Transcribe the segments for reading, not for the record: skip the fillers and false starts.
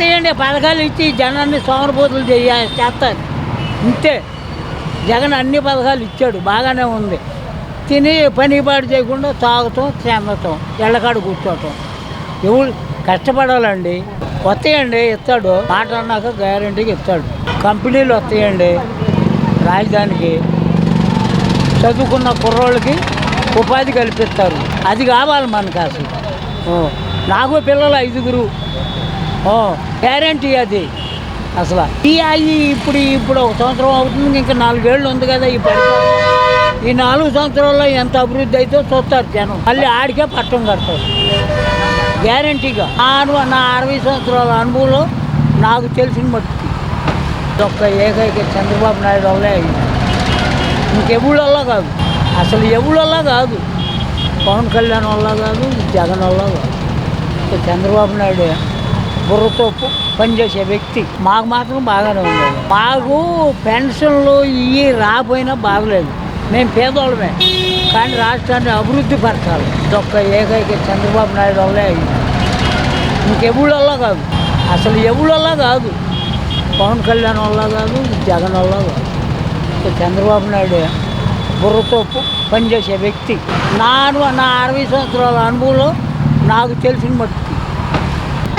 వస్తాయండి పథకాలు ఇచ్చి జనాన్ని సోమరపోతులు చేస్తారు ఇంతే. జగన్ అన్ని పథకాలు ఇచ్చాడు, బాగానే ఉంది. తిని పని పాటు చేయకుండా తాగుతాం, చెందతాం, ఎళ్ళకాడు కూర్చోవటం. ఎవరు కష్టపడాలండి. వస్తాయండి, ఇస్తాడు. మాట అన్నాక గ్యారెంటీగా ఇస్తాడు. కంపెనీలు వస్తాయండి రాజధానికి. చదువుకున్న కుర్రోళ్ళకి ఉపాధి కల్పిస్తారు. అది కావాలి మనకు అసలు. నాకు పిల్లలు 5 గ్యారెంటీ అది అసలు. ఇప్పుడు 1 సంవత్సరం అవుతుంది, ఇంకా 4 ఏళ్ళు ఉంది కదా ఈ పరిపాలన. ఈ 4 సంవత్సరాల్లో ఎంత అభివృద్ధి అయితే చూస్తారు జనం. మళ్ళీ ఆడికే పట్టం కడతారు గ్యారెంటీగా. నా 60 సంవత్సరాల అనుభవంలో నాకు తెలిసిన మట్టుకి ఒక్క ఏకైక చంద్రబాబు నాయుడు వల్లే అయింది. ఇంకెవుళ్ళల్లా కాదు, అసలు ఎవళ్ళల్లా కాదు. పవన్ కళ్యాణ్ వల్ల కాదు, జగన్ వల్ల కాదు. చంద్రబాబు నాయుడు బుర్రతో పనిచేసే వ్యక్తి. మాకు మాత్రం బాగానే ఉండేది. మాకు పెన్షన్లు ఇవి రాపోయినా బాగలేదు. మేము పేదోళ్ళమే, కానీ రాష్ట్రాన్ని అభివృద్ధి పరచాలి. ఒక్క ఏకైక చంద్రబాబు నాయుడు వల్లే అయింది. ఇంకెవుళ్ళల్లా కాదు, అసలు ఎవళ్ళల్లా కాదు. పవన్ కళ్యాణ్ వల్ల కాదు, జగన్ వల్ల కాదు. చంద్రబాబు నాయుడు బుర్రతో పనిచేసే వ్యక్తి. నా 60 సంవత్సరాల అనుభవంలో నాకు తెలిసిన మట్టుకి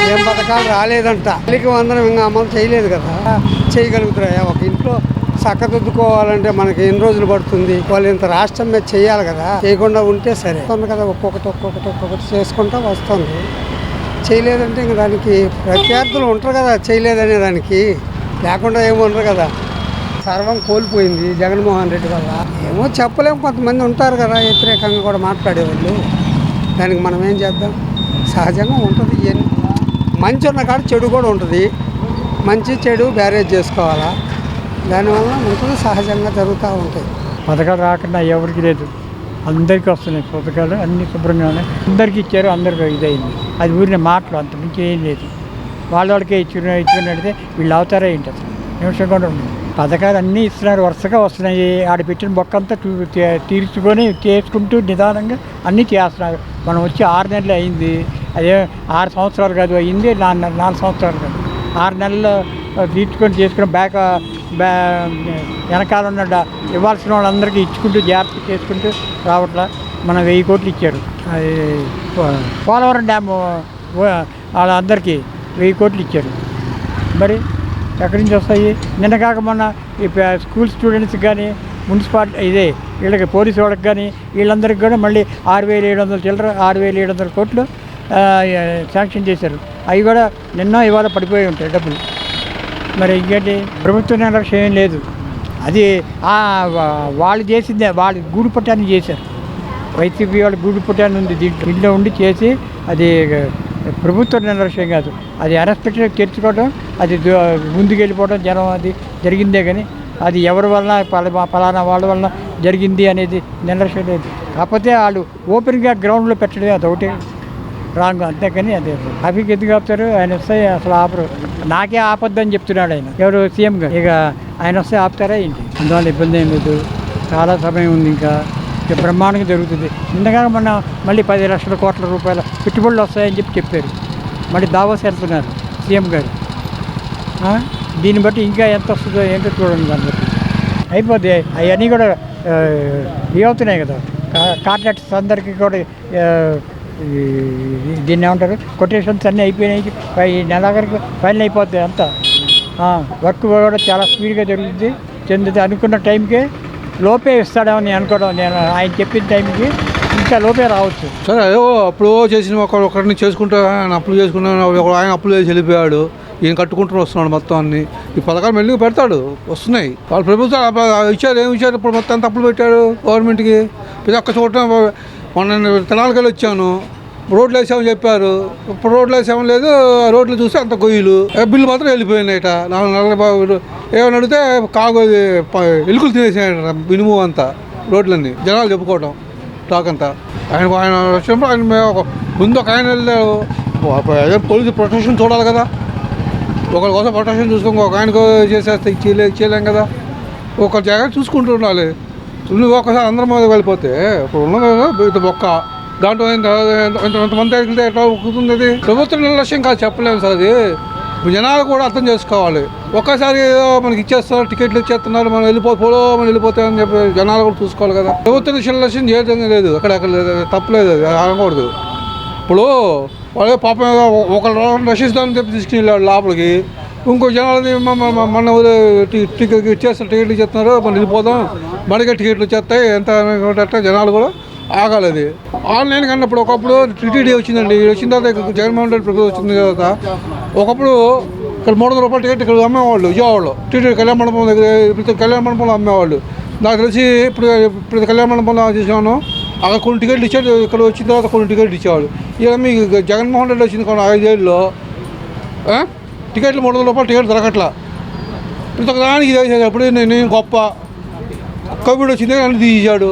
ఏం పథకాలు రాలేదంట. తల్లికి వందనం ఇంకా అమలు చేయలేదు కదా. చేయగలుగుతారా? ఒక ఇంట్లో చక్కదిద్దుకోవాలంటే మనకి ఎన్ని రోజులు పడుతుంది? వాళ్ళు ఇంత రాష్ట్రం మీద చేయాలి కదా. చేయకుండా ఉంటే సరే వస్తుంది కదా. ఒక్కొక్కటి చేసుకుంటా వస్తుంది. చేయలేదంటే ఇంక దానికి ప్రత్యర్థులు ఉంటారు కదా, చేయలేదనే దానికి. లేకుండా ఏముండరు కదా. సర్వం కోల్పోయింది జగన్మోహన్ రెడ్డి వల్ల. ఏమో చెప్పలేము, కొంతమంది ఉంటారు కదా వ్యతిరేకంగా కూడా మాట్లాడేవాళ్ళు. దానికి మనం ఏం చేద్దాం? సహజంగా ఉంటుంది. మంచి ఉన్న కాడ చెడు కూడా ఉంటుంది. మంచి చెడు బ్యారేజ్ చేసుకోవాలా. దానివల్ల ఉంటుంది, సహజంగా జరుగుతూ ఉంటాయి. పథకాలు రాకుండా ఎవరికి లేదు, అందరికీ వస్తున్నాయి పథకాలు. అన్ని శుభ్రంగా ఉన్నాయి. అందరికీ ఇచ్చారు, అందరికీ ఇదైంది. అది ఊరిన మాటలు, అంత మించి ఏం లేదు. వాళ్ళకే ఇచ్చినట్టే వీళ్ళు అవుతారా ఏంటి? అసలు నిమిషం కూడా ఉంది. పథకాలు అన్నీ ఇస్తున్నారు, వరుసగా వస్తున్నాయి. ఆడ పెట్టిన బొక్కంతా తీర్చుకొని చేసుకుంటూ నిదానంగా అన్నీ చేస్తున్నారు. మనం వచ్చి 6 నెలలు అయింది. అదే 6 సంవత్సరాలు కాదు అయింది, 4 సంవత్సరాలు కాదు. 6 నెలలు తీర్చుకొని చేసుకుని వెనకాల ఉన్న ఇవ్వాల్సిన వాళ్ళందరికీ ఇచ్చుకుంటూ జాగ్రత్త చేసుకుంటూ రావట్లా. మనం 1000 కోట్లు ఇచ్చారు. అది పోలవరం డ్యాము వాళ్ళందరికీ 1000 కోట్లు ఇచ్చారు. మరి ఎక్కడి నుంచి వస్తాయి? నిన్న కాక మొన్న ఈ స్కూల్ స్టూడెంట్స్కి కానీ మున్సిపాలిటీ వీళ్ళకి పోలీసు వాళ్ళకి కానీ వీళ్ళందరికీ కూడా మళ్ళీ 6700 చిల్లర 6700 కోట్లు శాంక్షన్ చేశారు. అవి కూడా నిన్న ఇవాళ పడిపోయి ఉంటాయి డబ్బులు. మరి ఇంకేంటి? ప్రభుత్వ నిర్లక్ష్యం ఏం లేదు. అది వాళ్ళు చేసిందే, వాళ్ళు గూడు పుట్టాన్ని చేశారు. వైసీపీ వాళ్ళు గూడు పుట్టాన్ని ఉంది దీంట్లో ఉండి చేసి, అది ప్రభుత్వ నిర్లక్ష్యం కాదు. అది అన్ఎక్స్పెక్టెడ్ తెరుచుకోవడం, అది ముందుకు వెళ్ళిపోవడం జనం అది జరిగిందే. కానీ అది ఎవరి వల్ల పలానా వాళ్ళ వల్ల జరిగింది అనేది నిర్లక్ష్యం లేదు. కాకపోతే వాళ్ళు ఓపెన్గా గ్రౌండ్లో పెట్టడమే అదొకటి రాంగ్, అంతేకాని అదే ట్రాఫిక్ ఎందుకు ఆపుతారు? ఆయన వస్తే అసలు ఆపరు. నాకే ఆపొద్దని చెప్తున్నాడు ఆయన, ఎవరు సీఎం గారు. ఇక ఆయన వస్తే ఆపుతారా ఏంటి? అందువల్ల ఇబ్బంది ఏం లేదు. చాలా సమయం ఉంది, ఇంకా బ్రహ్మాండంగా జరుగుతుంది. ఇంతగా మొన్న మళ్ళీ 10 లక్షల కోట్ల రూపాయల పెట్టుబడులు వస్తాయని చెప్పారు. మళ్ళీ దావోస్ వెళ్తున్నారు సీఎం గారు. దీన్ని బట్టి ఇంకా ఎంత వస్తుందో ఏంటో చూడండి. దాన్ని బట్టి అయిపోద్ది. అవన్నీ కూడా అవుతున్నాయి కదా. కాంట్రాక్టర్స్ అందరికీ కూడా దీన్ని ఏమంటారు, కొటేషన్స్ అన్నీ అయిపోయినాయి. ఈ నెలాఖరికి ఫైనల్ అయిపోద్ది అంతా. వర్క్ కూడా చాలా స్పీడ్గా జరుగుతుంది, చెందుతుంది. అనుకున్న టైంకే లోపే ఇస్తాడేమని అనుకోవడం. నేను ఆయన చెప్పిన టైంకి ఇంకా లోపే రావచ్చు. సరే అయ్యో అప్పుడు చేసిన ఒకరిని చేసుకుంటా, ఆయన అప్పులు చేసుకున్నాను, ఆయన అప్పులు చేసి వెళ్ళిపోయాడు. ఈయన కట్టుకుంటూ వస్తున్నాడు మొత్తం అన్ని. ఈ పథకాలు మెల్లిగా పెడతాడు, వస్తున్నాయి. వాళ్ళు ప్రభుత్వం ఇచ్చారు, ఏమి ఇచ్చారు? ఇప్పుడు మొత్తం అంత అప్పులు పెట్టాడు గవర్నమెంట్కి. ప్రతి ఒక్క చోట మొన్న తెనాలికి వెళ్ళి వచ్చాను, రోడ్లు వేసామని చెప్పారు. ఇప్పుడు రోడ్లు వేసామని లేదు, రోడ్లు చూస్తే అంత గొయ్యలు. బిల్లు మాత్రం వెళ్ళిపోయినాయట. 4 నెలల బాబు ఏమని అడిగితే ఎలుకలు తినేసాయట మినిమం అంతా రోడ్లన్నీ. జనాలు చెప్పుకోవటం టాక్ అంతా. ఆయన వచ్చినప్పుడు ఆయన ముందు ఒక ఆయన వెళ్ళారు. పోలీసు ప్రొటెక్షన్ చూడాలి కదా. ఒకరి కోసం ప్రొటెక్షన్ చూసుకో, ఒక ఆయనకు చేసేస్తే చేయలేం కదా. ఒక జాగ్రత్త చూసుకుంటూ ఉండాలి. నువ్వు ఒకసారి అందరి మీద వెళ్ళిపోతే ఇప్పుడు ఉన్నది కదా బొక్క. దాంట్లో ఎంతమంది వెళ్తే ఎట్లా ఒక్కుతుంది? అది ప్రభుత్వం నిర్లక్ష్యం కాదు, చెప్పలేము సార్. అది ఇప్పుడు జనాలు కూడా అర్థం చేసుకోవాలి. ఒక్కసారి ఏదో మనకి ఇచ్చేస్తున్నారు, టికెట్లు ఇచ్చేస్తున్నారు, మనం వెళ్ళిపోతామని చెప్పి జనాలు కూడా చూసుకోవాలి కదా. ప్రభుత్వం నిర్లక్ష్యం చేయడం లేదు, అక్కడ లేదు, తప్పలేదు, అది అనకూడదు. ఇప్పుడు వాళ్ళు పాపం ఒకళ్ళు రక్షిస్తామని చెప్పి తీసుకుని వెళ్ళాడు లోపలికి, ఇంకో జనాలని మన టికెట్ ఇచ్చేస్తారు, టికెట్లు ఇచ్చేస్తున్నారు, మనం వెళ్ళిపోదాం, మనకే టికెట్లు వచ్చేస్తాయి ఎంత అంటే జనాలు కూడా ఆగాలి. అది ఆన్లైన్ కన్నప్పుడు ఒకప్పుడు టీటీడీ వచ్చిందండి, వచ్చిన తర్వాత జగన్మోహన్ రెడ్డి ప్రభుత్వం వచ్చింది తర్వాత ఒకప్పుడు ఇక్కడ 300 రూపాయలు టికెట్ ఇక్కడ అమ్మేవాళ్ళు విజయవాడలో, టీటీడీ కళ్యాణ మండపం దగ్గర, ఇప్పుడు కళ్యాణ మండపంలో అమ్మేవాళ్ళు. నాకు తెలిసి ఇప్పుడు కళ్యాణ మండపంలో చేసాను, అక్కడ కొన్ని టికెట్లు ఇచ్చాడు, ఇక్కడ వచ్చిన తర్వాత కొన్ని టికెట్లు ఇచ్చేవాడు. ఇక మీకు జగన్మోహన్ రెడ్డి వచ్చింది కొన్ని 5 ఏళ్ళలో టికెట్లు 300 రూపాయలు టికెట్ దొరకట్లా. ప్రతి ఒక్క దానికి ఇది వేసాడు. అప్పుడు నేను గొప్ప కోవిడ్ వచ్చింది అన్ని తీసాడు,